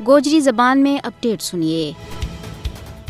گوجری زبان میں اپڈیٹ سنیے۔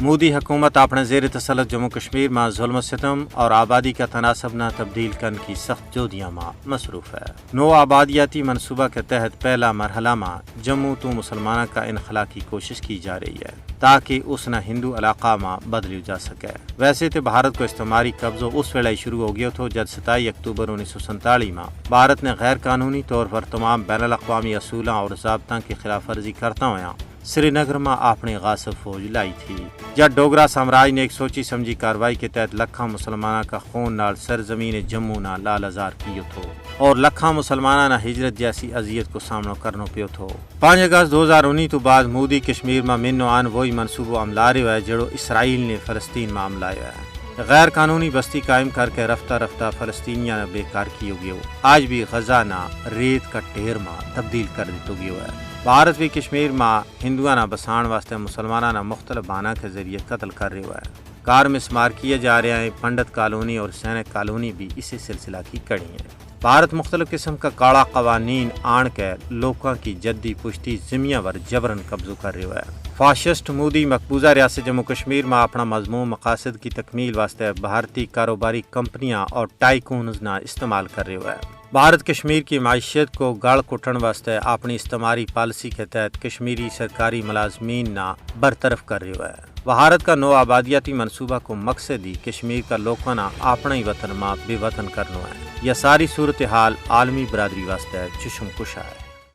مودی حکومت اپنے زیر تسلط جموں کشمیر میں ظلم و ستم اور آبادی کا تناسب نہ تبدیل کرنے کی سخت جودیاں میں مصروف ہے۔ نو آبادیاتی منصوبہ کے تحت پہلا مرحلہ میں جموں تو مسلمانوں کا انخلا کی کوشش کی جا رہی ہے تاکہ اس نہ ہندو علاقہ میں بدلی جا سکے۔ ویسے تو بھارت کو استعماری قبضہ اس ویلے شروع ہو گیا تھا جب 27 اکتوبر 1947 میں بھارت نے غیر قانونی طور پر تمام بین الاقوامی اصولوں اور ضابطوں کی خلاف ورزی کرتا ہوا سری نگر میں اپنی غاصب فوج لائی تھی۔ جب ڈوگرا سامراج نے ایک سوچی سمجھی کارروائی کے تحت لکھاں مسلمانوں کا خون نال سرزمین جموں نہ لال ازار کیو تھو اور لکھاں مسلمانوں نے ہجرت جیسی اذیت کو سامنا کرنا پیو تھو۔ 5 اگست 2019 تو بعد مودی کشمیر میں منو آن وہی منصوبہ عملہ رہا ہے جڑو اسرائیل نے فلسطین میں عملایا ہے۔ غیر قانونی بستی قائم کر کے رفتہ رفتہ فلسطینیاں نے بیکار کیو گیو، آج بھی غزہ نہ ریت کا ٹھیر میں تبدیل کر دیتو گیو ہے۔ بھارت بھی کشمیر میں ہندوؤں نہ بسان واسطے مسلمانوں نے مختلف بہانہ کے ذریعے قتل کر رہا ہے۔ کار مسمار کیے جا رہے ہیں۔ پنڈت کالونی اور سینک کالونی بھی اسی سلسلہ کی کڑی ہیں۔ بھارت مختلف قسم کا کاڑا قوانین آن کے لوگوں کی جدی پشتی زمیاں پر جبرن قبضہ کر رہا ہے۔ فاشسٹ مودی مقبوضہ ریاست جموں کشمیر میں اپنا مضمون مقاصد کی تکمیل واسطے بھارتی کاروباری کمپنیاں اور ٹائکونز نہ استعمال کر رہا ہے۔ بھارت کشمیر کی معیشت کو گاڑ کٹن واسطے اپنی استعماری پالیسی کے تحت کشمیری سرکاری ملازمین نہ برطرف کر رہا ہے۔ بھارت کا نو آبادیاتی منصوبہ کو مقصد ہی کشمیر کا لوگوں نہ اپنا ہی وطن میں بے وطن کرنا ہے۔ یہ ساری صورتحال عالمی برادری واسطے چشم کشا ہے۔